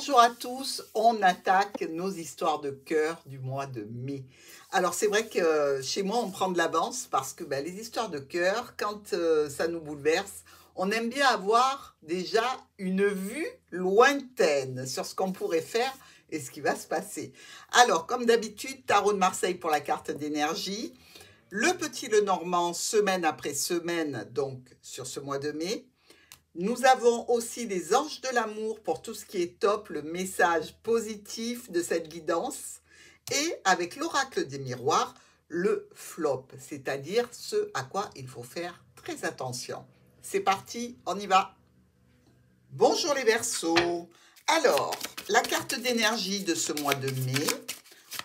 Bonjour à tous, on attaque nos histoires de cœur du mois de mai. Alors c'est vrai que chez moi on prend de l'avance parce que les histoires de cœur, quand ça nous bouleverse, on aime bien avoir déjà une vue lointaine sur ce qu'on pourrait faire et ce qui va se passer. Alors comme d'habitude, tarot de Marseille pour la carte d'énergie, le petit Lenormand semaine après semaine, donc sur ce mois de mai. Nous avons aussi les anges de l'amour pour tout ce qui est top, le message positif de cette guidance. Et avec l'oracle des miroirs, le flop, c'est-à-dire ce à quoi il faut faire très attention. C'est parti, on y va. Bonjour les Verseaux. Alors, la carte d'énergie de ce mois de mai,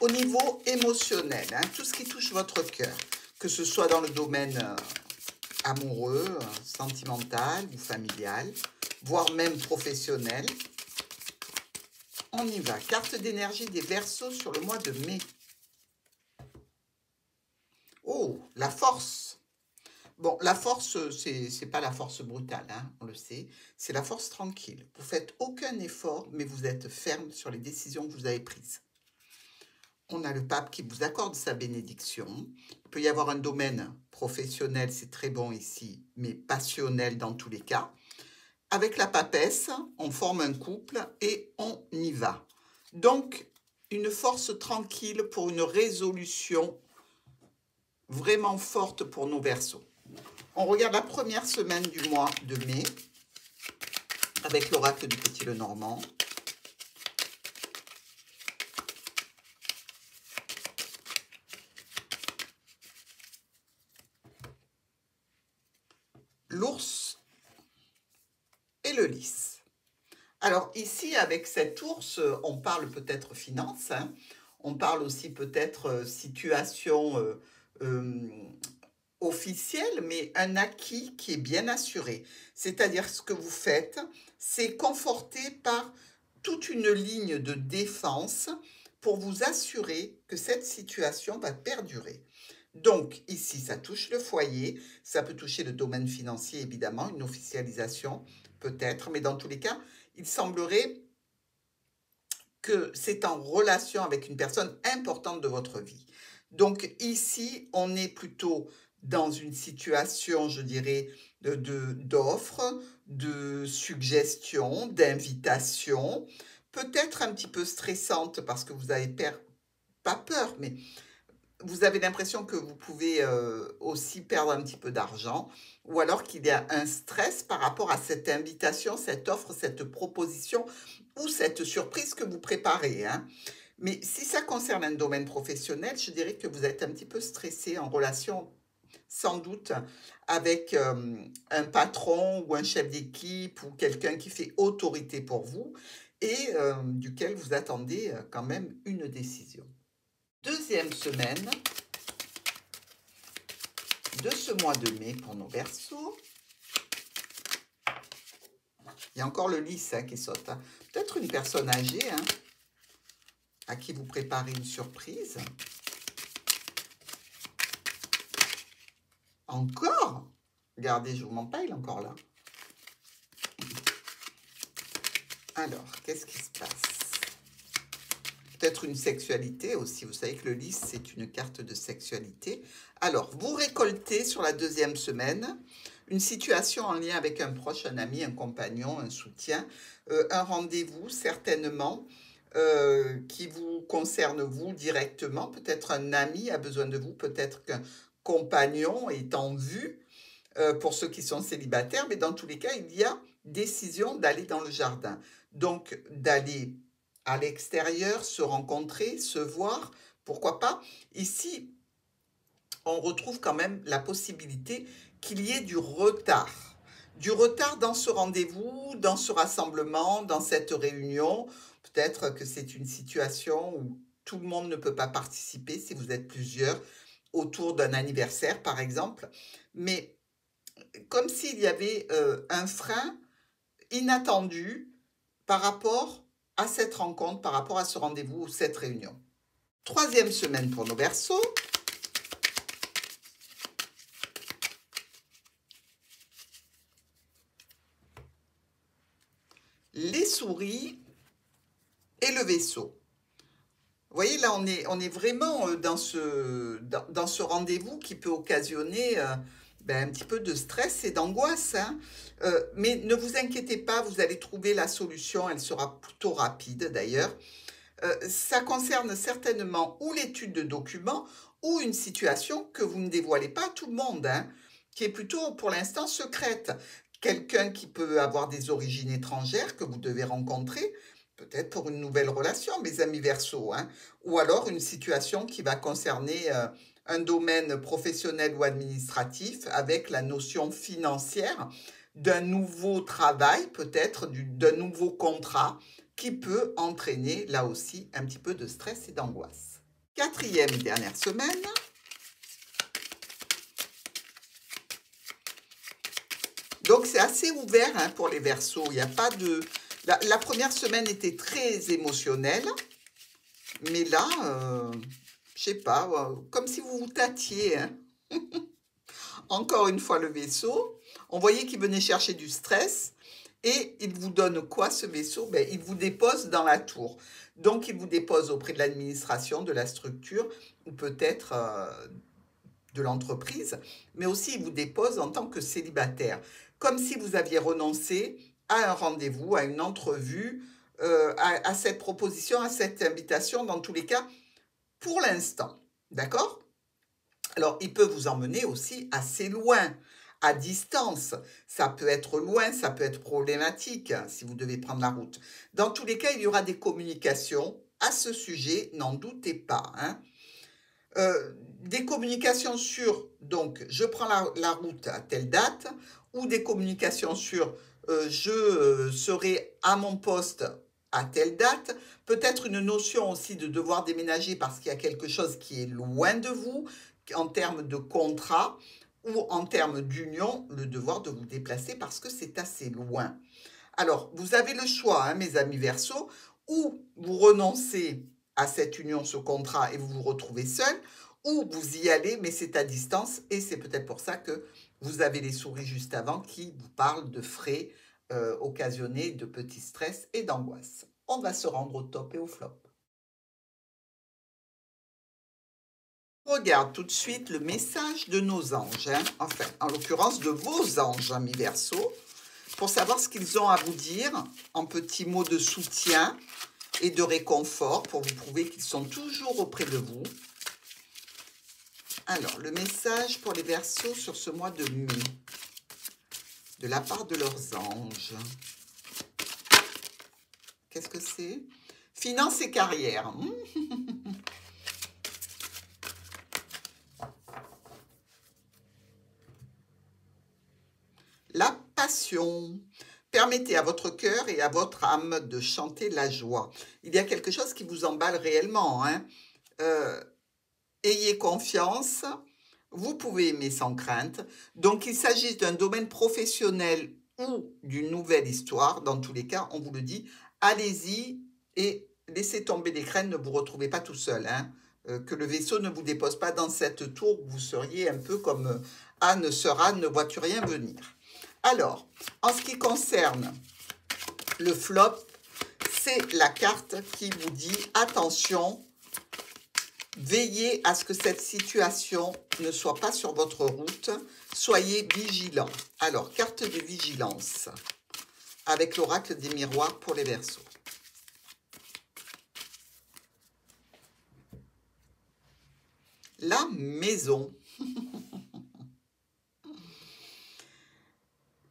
au niveau émotionnel, tout ce qui touche votre cœur, que ce soit dans le domaine amoureux, sentimental ou familial, voire même professionnel. On y va. Carte d'énergie des Verseaux sur le mois de mai. Oh, la force. Bon, la force, c'est pas la force brutale, on le sait. C'est la force tranquille. Vous faites aucun effort, mais vous êtes ferme sur les décisions que vous avez prises. On a le pape qui vous accorde sa bénédiction. Il peut y avoir un domaine professionnel, c'est très bon ici, mais passionnel dans tous les cas. Avec la papesse, on forme un couple et on y va. Donc, une force tranquille pour une résolution vraiment forte pour nos Verseaux. On regarde la première semaine du mois de mai avec l'oracle du petit Lenormand. L'ours et le lys. Alors ici, avec cet ours, on parle peut-être finance, on parle aussi peut-être situation officielle, mais un acquis qui est bien assuré. C'est-à-dire ce que vous faites, c'est conforté par toute une ligne de défense pour vous assurer que cette situation va perdurer. Donc, ici, ça touche le foyer, ça peut toucher le domaine financier, évidemment, une officialisation, peut-être, mais dans tous les cas, il semblerait que c'est en relation avec une personne importante de votre vie. Donc, ici, on est plutôt dans une situation, je dirais, d'offre, de suggestion, d'invitation, peut-être un petit peu stressante parce que vous avez pas peur, mais vous avez l'impression que vous pouvez aussi perdre un petit peu d'argent ou alors qu'il y a un stress par rapport à cette invitation, cette offre, cette proposition ou cette surprise que vous préparez. Mais si ça concerne un domaine professionnel, je dirais que vous êtes un petit peu stressé en relation sans doute avec un patron ou un chef d'équipe ou quelqu'un qui fait autorité pour vous et duquel vous attendez quand même une décision. Deuxième semaine de ce mois de mai pour nos Verseaux. Il y a encore le lys qui saute. Peut-être une personne âgée à qui vous préparez une surprise. Encore? Regardez, je ne vous mens pas, il est encore là. Alors, qu'est-ce qui se passe? Peut-être une sexualité aussi. Vous savez que le lys, c'est une carte de sexualité. Alors, vous récoltez sur la deuxième semaine une situation en lien avec un proche, un ami, un compagnon, un soutien, un rendez-vous certainement qui vous concerne vous directement. Peut-être un ami a besoin de vous, peut-être qu'un compagnon est en vue pour ceux qui sont célibataires, mais dans tous les cas, il y a décision d'aller dans le jardin. Donc, d'aller à l'extérieur, se rencontrer, se voir, pourquoi pas. Ici, on retrouve quand même la possibilité qu'il y ait du retard. Du retard dans ce rendez-vous, dans ce rassemblement, dans cette réunion. Peut-être que c'est une situation où tout le monde ne peut pas participer si vous êtes plusieurs autour d'un anniversaire, par exemple. Mais comme s'il y avait un frein inattendu par rapport à cette rencontre, par rapport à ce rendez-vous ou cette réunion. Troisième semaine pour nos Verseaux. Les souris Verseau. Vous voyez, là, on est vraiment dans dans ce rendez-vous qui peut occasionner ben, un petit peu de stress et d'angoisse, hein. Mais ne vous inquiétez pas, vous allez trouver la solution, elle sera plutôt rapide d'ailleurs. Ça concerne certainement ou l'étude de documents ou une situation que vous ne dévoilez pas à tout le monde, hein, qui est plutôt pour l'instant secrète. Quelqu'un qui peut avoir des origines étrangères que vous devez rencontrer, peut-être pour une nouvelle relation, mes amis Verseau, hein, ou alors une situation qui va concerner un domaine professionnel ou administratif avec la notion financière d'un nouveau travail, peut-être d'un nouveau contrat qui peut entraîner là aussi un petit peu de stress et d'angoisse. Quatrième et dernière semaine. Donc c'est assez ouvert hein, pour les Verseaux. Il n'y a pas de... La première semaine était très émotionnelle, mais là, je sais pas, comme si vous vous tâtiez. Hein. Encore une fois le Verseau. On voyait qu'il venait chercher du stress. Et il vous donne quoi ce Verseau? Ben, il vous dépose dans la tour. Donc il vous dépose auprès de l'administration, de la structure, ou peut-être de l'entreprise, mais aussi il vous dépose en tant que célibataire. Comme si vous aviez renoncé à un rendez-vous, à une entrevue, à cette proposition, à cette invitation, dans tous les cas, pour l'instant. D'accord? Alors, il peut vous emmener aussi assez loin, à distance. Ça peut être loin, ça peut être problématique hein, si vous devez prendre la route. Dans tous les cas, il y aura des communications à ce sujet, n'en doutez pas. Hein. Des communications sur, donc, je prends la route à telle date, ou des communications sur, je serai à mon poste à telle date, peut-être une notion aussi de devoir déménager parce qu'il y a quelque chose qui est loin de vous, en termes de contrat, ou en termes d'union, le devoir de vous déplacer parce que c'est assez loin. Alors, vous avez le choix, hein, mes amis Verseau, ou vous renoncez à cette union, ce contrat, et vous vous retrouvez seul, ou vous y allez, mais c'est à distance, et c'est peut-être pour ça que vous avez les souris juste avant qui vous parlent de frais occasionnés de petits stress et d'angoisse. On va se rendre au top et au flop. Regarde tout de suite le message de nos anges, hein. Enfin, en l'occurrence de vos anges, amis Verseau, pour savoir ce qu'ils ont à vous dire en petits mots de soutien et de réconfort pour vous prouver qu'ils sont toujours auprès de vous. Alors, le message pour les Verseaux sur ce mois de mai, de la part de leurs anges. Qu'est-ce que c'est? Finance et carrière. La passion. Permettez à votre cœur et à votre âme de chanter la joie. Il y a quelque chose qui vous emballe réellement. Hein. Ayez confiance. Vous pouvez aimer sans crainte. Donc, il s'agisse d'un domaine professionnel ou d'une nouvelle histoire. Dans tous les cas, on vous le dit, allez-y et laissez tomber les craintes. Ne vous retrouvez pas tout seul. Hein. Que le Verseau ne vous dépose pas dans cette tour où vous seriez un peu comme Anne, sœur Anne, ne vois-tu rien venir. Alors, en ce qui concerne le flop, c'est la carte qui vous dit « Attention, veillez à ce que cette situation ne soit pas sur votre route. Soyez vigilants. » Alors, carte de vigilance avec l'oracle des miroirs pour les Verseaux. La maison.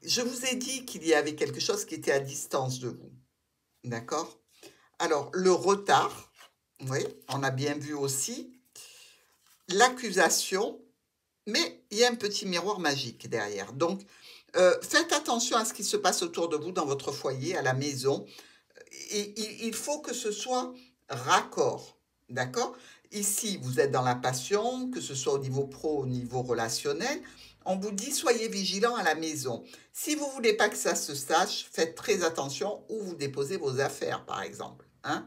Je vous ai dit qu'il y avait quelque chose qui était à distance de vous. D'accord? Alors, le retard, oui, on a bien vu aussi. L'accusation, mais il y a un petit miroir magique derrière. Donc, faites attention à ce qui se passe autour de vous dans votre foyer, à la maison. Et il faut que ce soit raccord. D'accord? Ici, vous êtes dans la passion, que ce soit au niveau pro, au niveau relationnel. On vous dit, soyez vigilants à la maison. Si vous ne voulez pas que ça se sache, faites très attention où vous déposez vos affaires, par exemple. Hein?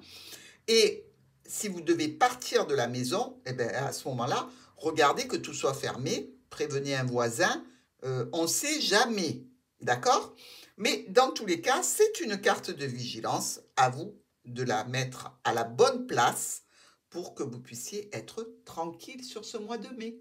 Et si vous devez partir de la maison, eh bien, à ce moment-là, regardez que tout soit fermé, prévenez un voisin, on ne sait jamais. D'accord? Mais dans tous les cas, c'est une carte de vigilance à vous de la mettre à la bonne place pour que vous puissiez être tranquille sur ce mois de mai.